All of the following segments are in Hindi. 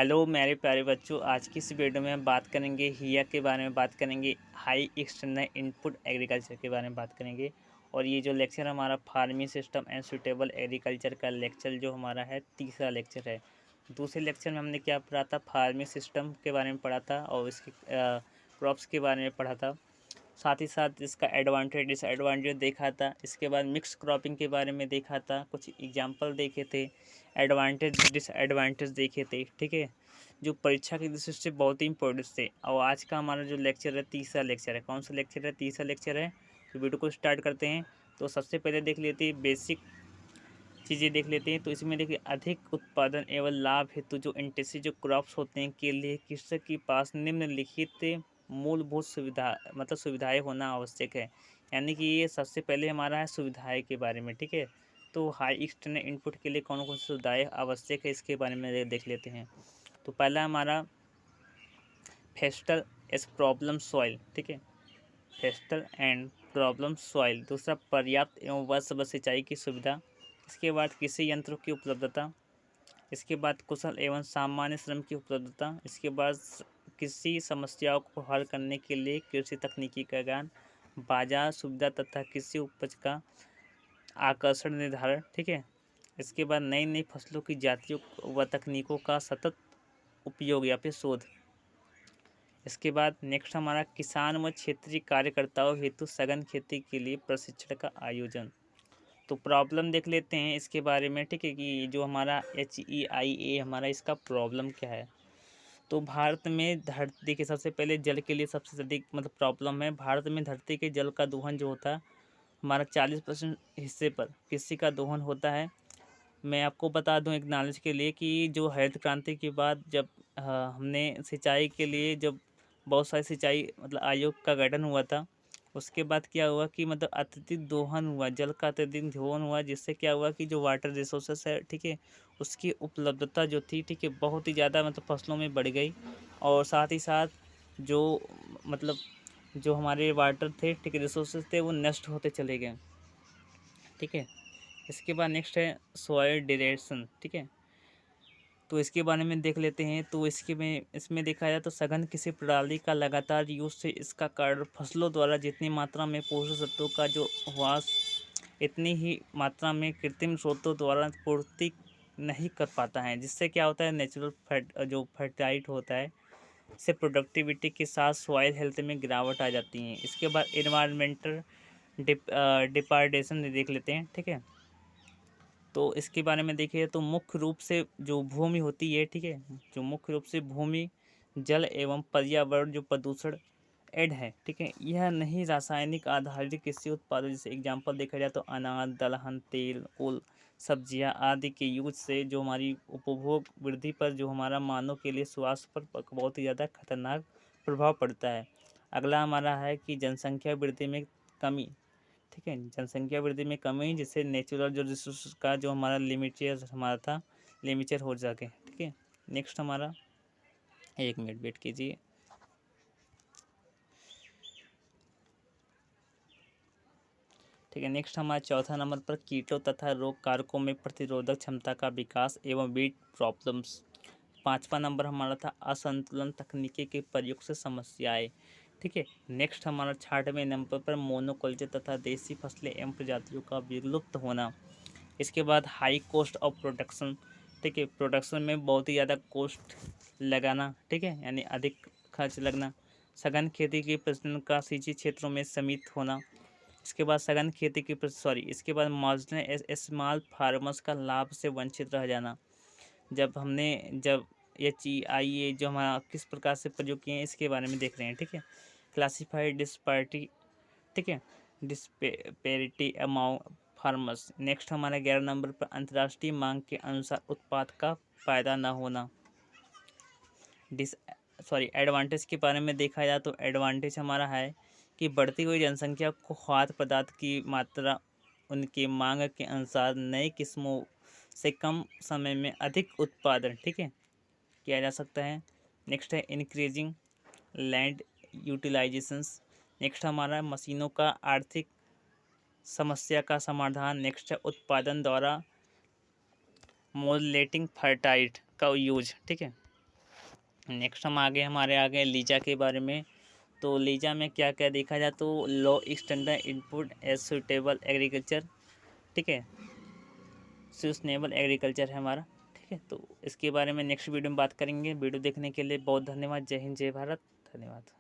हेलो मेरे प्यारे बच्चों, आज की इस वीडियो में हम बात करेंगे हिया के बारे में बात करेंगे। हाई एक्सटर्नल इनपुट एग्रीकल्चर के बारे में बात करेंगे। और ये जो लेक्चर हमारा farming system and suitable agriculture का लेक्चर जो हमारा है तीसरा लेक्चर है। दूसरे लेक्चर में हमने क्या पढ़ा था, फार्मिंग सिस्टम के बारे में पढ़ा था और इसके क्रॉप्स के बारे में पढ़ा था। साथ ही साथ इसका एडवांटेज डिसएडवांटेज देखा था। इसके बाद मिक्स क्रॉपिंग के बारे में देखा था, कुछ एग्जांपल देखे थे, एडवांटेज डिसएडवांटेज देखे थे। ठीक है, जो परीक्षा की दृष्टि से बहुत ही इंपॉर्टेंट थे। और आज का हमारा जो लेक्चर है तीसरा लेक्चर है। कौन सा लेक्चर है? तीसरा लेक्चर है। तो वीडियो को स्टार्ट करते हैं। तो सबसे पहले देख लेते हैं बेसिक चीज़ें देख लेते हैं। तो इसमें देखिए, अधिक उत्पादन एवं लाभ हेतु जो इंटेंसिव जो क्रॉप्स होते हैं के लिए कृषक के पास निम्नलिखित मूलभूत सुविधा मतलब सुविधाएं होना आवश्यक है। यानी कि ये सबसे पहले हमारा है सुविधाएं के बारे में। ठीक है, तो हाई एक्सटर्नल इनपुट के लिए कौन कौन सी सुविधाएं आवश्यक है इसके बारे में देख लेते हैं। तो पहला हमारा फेस्टल एस प्रॉब्लम सॉइल। ठीक है, फेस्टल एंड प्रॉब्लम सॉइल। दूसरा, पर्याप्त एवं वर्षभर सिंचाई की सुविधा। इसके बाद कृषि यंत्रों की उपलब्धता। इसके बाद कुशल एवं सामान्य श्रम की उपलब्धता। इसके बाद कृषि समस्याओं को हल करने के लिए कृषि तकनीकी का ज्ञान, बाजार सुविधा तथा कृषि उपज का आकर्षण निर्धारण। ठीक है, इसके बाद नई नई फसलों की जातियों व तकनीकों का सतत उपयोग या फिर शोध। इसके बाद नेक्स्ट हमारा किसान व क्षेत्रीय कार्यकर्ताओं हेतु सघन खेती के लिए प्रशिक्षण का आयोजन। तो प्रॉब्लम देख लेते हैं इसके बारे में। ठीक है, कि जो हमारा HEIA हमारा इसका प्रॉब्लम क्या है। तो भारत में धरती के सबसे पहले जल के लिए सबसे अधिक मतलब प्रॉब्लम है। भारत में धरती के जल का दोहन जो होता है हमारा 40% हिस्से पर कृषि का दोहन होता है। मैं आपको बता दूं एक नॉलेज के लिए कि जो हरित क्रांति के बाद जब हमने सिंचाई के लिए जब बहुत सारी सिंचाई मतलब आयोग का गठन हुआ था, उसके बाद क्या हुआ कि मतलब अत्यधिक दोहन हुआ, जल का अत्यधिक दोहन हुआ, जिससे क्या हुआ कि जो वाटर रिसोर्सेस है, ठीक है, उसकी उपलब्धता जो थी, ठीक है, बहुत ही ज़्यादा मतलब फसलों में बढ़ गई। और साथ ही साथ जो मतलब जो हमारे वाटर थे, ठीक है, रिसोर्सेज थे, वो नष्ट होते चले गए। ठीक है, इसके बाद नेक्स्ट है सॉइल डिरेशन। ठीक है, तो इसके बारे में देख लेते हैं। तो इसमें देखा जाए तो सघन कृषि प्रणाली का लगातार यूज से इसका कारण फसलों द्वारा जितनी मात्रा में पोषक तत्वों का जो ह्रास इतनी ही मात्रा में कृत्रिम स्रोतों द्वारा पूर्ति नहीं कर पाता है, जिससे क्या होता है नेचुरल फर्ट जो फर्टाइट होता है, इससे प्रोडक्टिविटी के साथ सॉइल हेल्थ में गिरावट आ जाती है। इसके बाद इन्वायरमेंटल डिपार्डेशन देख लेते हैं। ठीक है, तो इसके बारे में देखिए तो मुख्य रूप से जो भूमि होती है, ठीक है, जो मुख्य रूप से भूमि, जल एवं पर्यावरण जो प्रदूषण ऐड है, ठीक है, यह नहीं रासायनिक आधारित कृषि उत्पादों जैसे एग्जांपल देखा जाए तो अनाज, दलहन, तेल, ओल, सब्जियां आदि के यूज से जो हमारी उपभोग वृद्धि पर जो हमारा मानव के लिए स्वास्थ्य पर बहुत ही ज़्यादा खतरनाक प्रभाव पड़ता है। अगला हमारा है कि जनसंख्या वृद्धि में कमी। ठीक है, जनसंख्या वृद्धि में कमी जिससे नेचुरल जो रिसोर्स का जो हमारा लिमिटेड हमारा था लिमिटेड हो सके। ठीक है, नेक्स्ट हमारा, एक मिनट वेट कीजिए। ठीक है, नेक्स्ट हमारा चौथा नंबर पर कीटों तथा रोग कारकों में प्रतिरोधक क्षमता का विकास एवं वीट प्रॉब्लम्स। पांचवा नंबर हमारा था असंतुलन तकनीकी के प्रयोग से समस्याएं। ठीक है, नेक्स्ट हमारा 6वें नंबर पर मोनोकल्चर तथा देसी फसलें एवं प्रजातियों का विलुप्त होना। इसके बाद हाई कॉस्ट ऑफ प्रोडक्शन। ठीक है, प्रोडक्शन में बहुत ही ज़्यादा कॉस्ट लगाना, ठीक है, यानी अधिक खर्च लगना। सघन खेती के प्रचलन का सिंचित क्षेत्रों में सीमित होना। इसके बाद सघन खेती की इसके बाद मार्जिनल स्मॉल फार्मर्स का लाभ से वंचित रह जाना। जब HEIA जो हमारा किस प्रकार से प्रयोग किए हैं इसके बारे में देख रहे हैं। ठीक है, क्लासिफाइड डिस्पारिटी। ठीक है, डिस्पेरिटी अमाउंट फार्मर्स। नेक्स्ट हमारा 11 नंबर पर अंतर्राष्ट्रीय मांग के अनुसार उत्पाद का फायदा न होना। एडवांटेज के बारे में देखा जाए तो एडवांटेज हमारा है कि बढ़ती हुई जनसंख्या को खाद्य पदार्थ की मात्रा उनकी मांग के अनुसार नई किस्मों से कम समय में अधिक उत्पादन, ठीक है, किया जा सकता है। नेक्स्ट है इंक्रीजिंग लैंड यूटिलाइजेशंस। नेक्स्ट हमारा मशीनों का आर्थिक समस्या का समाधान। नेक्स्ट है उत्पादन द्वारा मोडलेटिंग फर्टाइट का यूज। ठीक है, नेक्स्ट हम आगे हमारे आगे लीजा के बारे में। तो लीजा में क्या क्या देखा जाए तो low standard input as suitable agriculture, ठीक है, सस्टेनेबल एग्रीकल्चर है हमारा, ठीक है। तो इसके बारे में नेक्स्ट वीडियो में बात करेंगे। वीडियो देखने के लिए बहुत धन्यवाद। जय हिंद, जय भारत। धन्यवाद।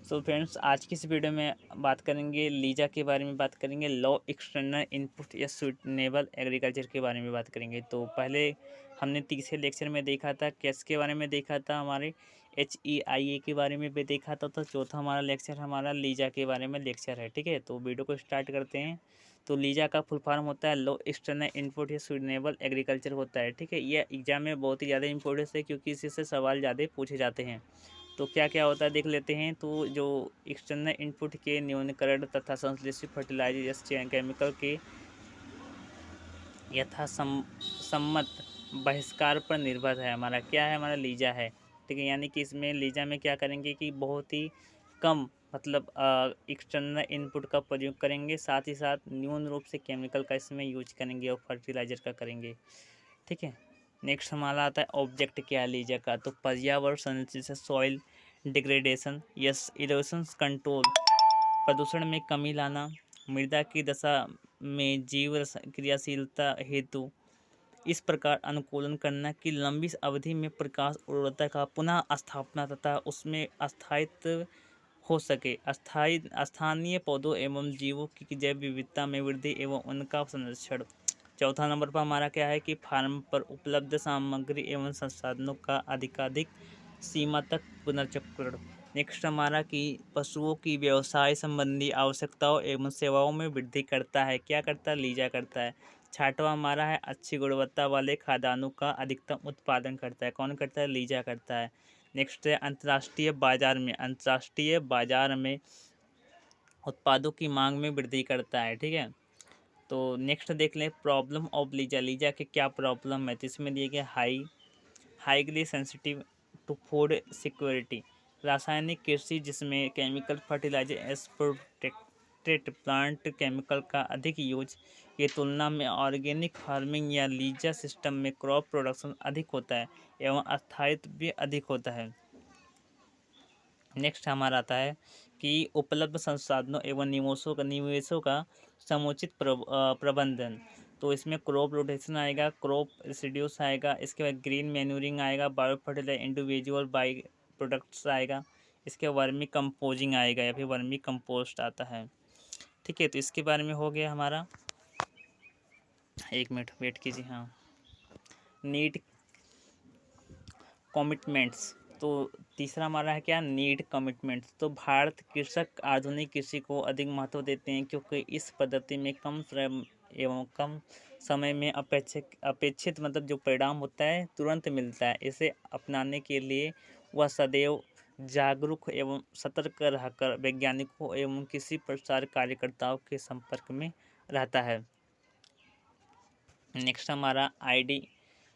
सो फ्रेंड्स, आज की इस वीडियो में बात करेंगे लीजा के बारे में, बात करेंगे लो एक्सटर्नल इनपुट या सुटेनेबल एग्रीकल्चर के बारे में बात करेंगे। तो पहले हमने तीसरे लेक्चर में देखा था कैस के बारे में देखा था, हमारे HEIA के बारे में भी देखा था। तो चौथा हमारा लेक्चर हमारा लीजा के बारे में लेक्चर है, ठीक है। तो वीडियो को स्टार्ट करते हैं। तो लीजा का फुल फॉर्म होता है लो एक्सटर्नल इनपुट या सुटेनेबल एग्रीकल्चर होता है, ठीक है। यह एग्जाम में बहुत ही ज़्यादा इंपॉर्टेंस है क्योंकि इसी से सवाल ज़्यादा पूछे जाते हैं। तो क्या क्या होता है देख लेते हैं। तो जो एक्सटर्नल इनपुट के न्यूनीकरण तथा संश्लेषित फर्टिलाइजर केमिकल के सम्मत बहिष्कार पर निर्भर है हमारा, क्या है, हमारा लीजा है, ठीक है। यानी कि इसमें लीजा में क्या करेंगे कि बहुत ही कम मतलब एक्सटर्नल इनपुट का प्रयोग करेंगे, साथ ही साथ न्यून रूप से केमिकल का इसमें यूज करेंगे और फर्टिलाइजर का करेंगे, ठीक है। नेक्स्ट हमारा आता है ऑब्जेक्ट क्या है लीजा का। तो पर्यावरण संरक्षण, soil degradation, yes erosion control, प्रदूषण में कमी लाना, मृदा की दशा में जीव क्रियाशीलता हेतु इस प्रकार अनुकूलन करना कि लंबी अवधि में प्रकाश उर्वरता का पुनः स्थापना तथा उसमें स्थायित्व हो सके, स्थानीय पौधों एवं जीवों की जैव विविधता में वृद्धि एवं उनका संरक्षण। चौथा नंबर पर हमारा क्या है कि फार्म पर उपलब्ध सामग्री एवं संसाधनों का अधिकाधिक सीमा तक पुनर्चक्रण। नेक्स्ट हमारा कि पशुओं की व्यवसाय संबंधी आवश्यकताओं एवं सेवाओं में वृद्धि करता है, क्या करता है, लीजा करता है। छठवां हमारा है अच्छी गुणवत्ता वाले खाद्यान्नों का अधिकतम उत्पादन करता है, कौन करता है, लीजा करता है। नेक्स्ट है अंतर्राष्ट्रीय बाजार में उत्पादों की मांग में वृद्धि करता है, ठीक है। तो नेक्स्ट देख लें प्रॉब्लम ऑफ लीजा। लीजा के क्या प्रॉब्लम है, तो इसमें दिए गए highly sensitive to food security, रासायनिक कृषि जिसमें chemical fertiliser as protected plant chemical का अधिक यूज की तुलना में ऑर्गेनिक फार्मिंग या लीजा सिस्टम में क्रॉप प्रोडक्शन अधिक होता है एवं स्थायित्व भी अधिक होता है। नेक्स्ट हमारा आता है कि उपलब्ध संसाधनों एवं निवेशों का समुचित प्रबंधन। तो इसमें क्रॉप रोटेशन आएगा, क्रॉप रेसिड्यूस आएगा, इसके बाद ग्रीन मैन्यूरिंग आएगा, bio fertiliser, individual by products आएगा, इसके वर्मी कंपोजिंग आएगा या फिर वर्मी कंपोस्ट आता है, ठीक है। तो इसके बारे में हो गया हमारा, एक मिनट वेट कीजिए। हाँ, नीड कमिटमेंट्स। तो तीसरा हमारा है क्या, नीड कमिटमेंट्स। तो भारत कृषक आधुनिक कृषि को अधिक महत्व देते हैं क्योंकि इस पद्धति में कम श्रम एवं कम समय में अपेक्षित मतलब जो परिणाम होता है तुरंत मिलता है। इसे अपनाने के लिए वह सदैव जागरूक एवं सतर्क रहकर वैज्ञानिकों एवं कृषि प्रसार कार्यकर्ताओं के संपर्क में रहता है। नेक्स्ट हमारा ID,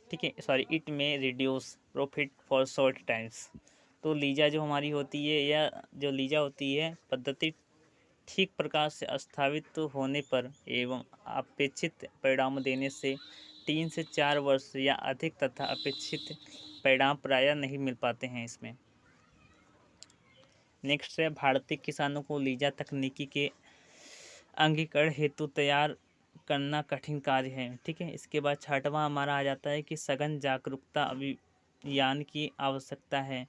ठीक है, सॉरी, इट में reduce profit for short times. तो लीजा जो हमारी होती है या जो लीजा होती है पद्धति ठीक प्रकार से स्थापित होने पर एवं अपेक्षित परिणाम देने से 3 से 4 वर्ष या अधिक तथा अपेक्षित परिणाम प्रायः नहीं मिल पाते हैं इसमें। नेक्स्ट है भारतीय किसानों को लीजा तकनीकी के अंगीकरण हेतु तैयार करना कठिन कार्य है, ठीक है। इसके बाद छठवां हमारा आ जाता है कि सघन जागरूकता अभियान की आवश्यकता है।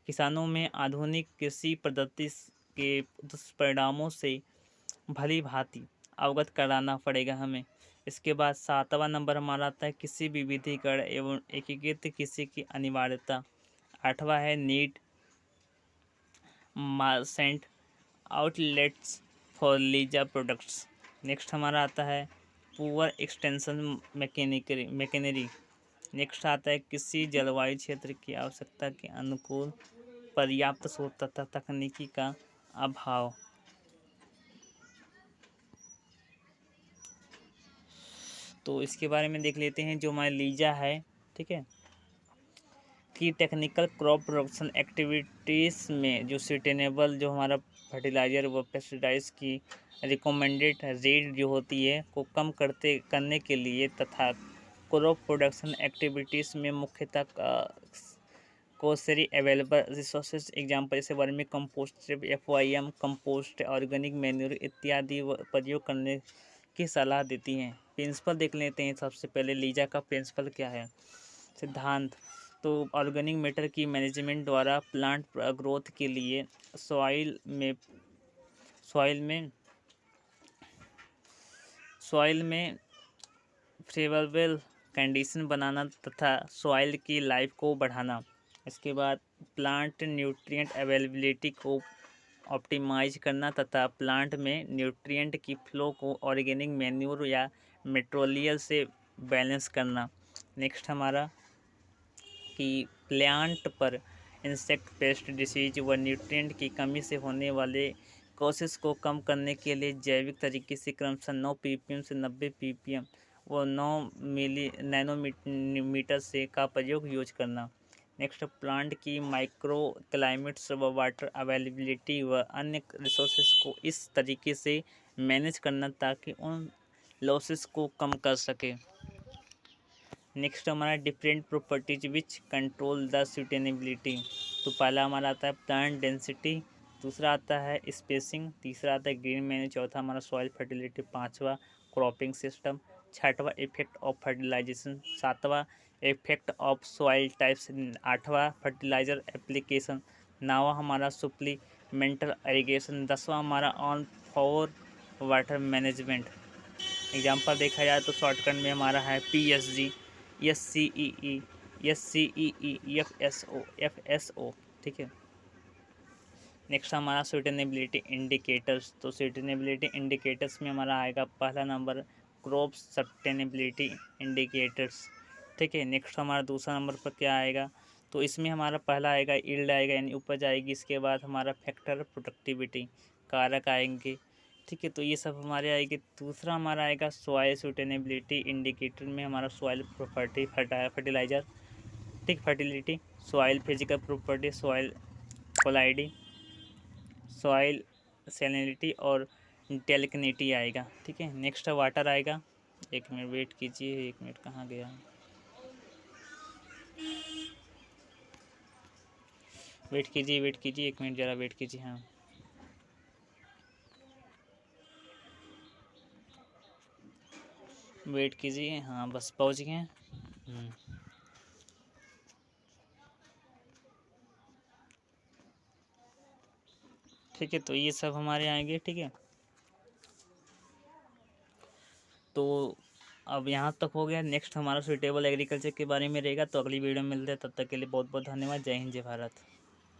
किसानों में आधुनिक कृषि पद्धति के दुष्परिणामों से भली भांति अवगत कराना पड़ेगा हमें। इसके बाद सातवां नंबर हमारा आता है कृषि विविधीकरण एवं एकीकृत कृषि की अनिवार्यता। आठवां है need merchant outlets for LISA products. Next हमारा आता है पुअर एक्सटेंशन मैकेनरी। नेक्स्ट आता है किसी जलवायु क्षेत्र की आवश्यकता के अनुकूल पर्याप्त शोध तथा तकनीकी का अभाव। तो इसके बारे में देख लेते हैं जो हमारा लीजा है, ठीक है, कि टेक्निकल क्रॉप प्रोडक्शन एक्टिविटीज़ में जो सुस्टेनेबल जो हमारा फर्टिलाइज़र व पेस्टिसाइड्स की रिकमेंडेड रेट जो होती है को कम करने के लिए तथा क्रॉप प्रोडक्शन एक्टिविटीज़ में मुख्यतः कोसरी अवेलेबल रिसोर्सेज एग्जाम्पल जैसे vermi compost, FYM compost, organic manure इत्यादि प्रयोग करने की सलाह देती हैं। प्रिंसिपल देख लेते हैं। सबसे पहले लीजा का प्रिंसिपल क्या है, सिद्धांत। तो ऑर्गेनिक मैटर की मैनेजमेंट द्वारा प्लांट ग्रोथ के लिए सॉइल में फेवरेबल कंडीशन बनाना तथा सॉइल की लाइफ को बढ़ाना। इसके बाद प्लांट न्यूट्रिएंट अवेलेबिलिटी को ऑप्टिमाइज करना तथा प्लांट में न्यूट्रिएंट की फ्लो को ऑर्गेनिक मैन्योर या मेट्रोलियल से बैलेंस करना। नेक्स्ट हमारा कि प्लांट पर इंसेक्ट, पेस्ट, डिसीज व न्यूट्रिएंट की कमी से होने वाले कॉसेस को कम करने के लिए जैविक तरीके से क्रमशः 9 ppm से 90 ppm व 9 नैनोमीटर से का प्रयोग यूज करना। नेक्स्ट, प्लांट की माइक्रो क्लाइमेट्स व वाटर अवेलेबिलिटी व अन्य रिसोर्सेज को इस तरीके से मैनेज करना ताकि उन लॉसेस को कम कर सके। नेक्स्ट हमारा different properties which control the sustainability. तो पहला हमारा आता है प्लांट डेंसिटी, दूसरा आता है स्पेसिंग, तीसरा आता है ग्रीन मैनेज, चौथा हमारा सॉइल फर्टिलिटी, पांचवा क्रॉपिंग सिस्टम, छठवा इफेक्ट ऑफ फर्टिलाइजेशन, सातवां इफेक्ट ऑफ सॉइल टाइप्स, आठवां फर्टिलाइजर एप्लीकेशन, नौवां हमारा सुप्लीमेंटल इरिगेशन, दसवां हमारा on for water management. Example देखा जाए तो शॉर्टकट में हमारा है PSG, SCEE, SCEE, FSO। ठीक है। नेक्स्ट हमारा सुटेनेबिलिटी इंडिकेटर्स। तो सुटेनेबिलिटी इंडिकेटर्स में हमारा आएगा पहला नंबर क्रॉप सस्टेनेबिलिटी इंडिकेटर्स। ठीक है। नेक्स्ट हमारा दूसरा नंबर पर क्या आएगा, तो इसमें हमारा पहला आएगा यील्ड आएगा यानी उपज आएगी। इसके बाद हमारा फैक्टर प्रोडक्टिविटी कारक आएंगे। ठीक है। तो ये सब हमारे आएंगे। दूसरा हमारा आएगा सॉइल सुटेनेबिलिटी इंडिकेटर में हमारा सॉइल प्रॉपर्टी, फर्टिलाइजर, ठीक, fertility, soil physical property, soil quality, soil salinity और टेल्कनिटी आएगा। ठीक है। नेक्स्ट वाटर आएगा। एक मिनट वेट कीजिए, एक मिनट कहाँ गया, वेट कीजिए एक मिनट ज़रा वेट कीजिए। हाँ, वेट कीजिए। हाँ बस पहुँच गए हैं। ठीक है। तो ये सब हमारे आएंगे। ठीक है। तो अब यहाँ तक हो गया। नेक्स्ट हमारा सुटेबल एग्रीकल्चर के बारे में रहेगा। तो अगली वीडियो में मिलते हैं। तब तक के लिए बहुत बहुत धन्यवाद। जय हिंद, जय भारत।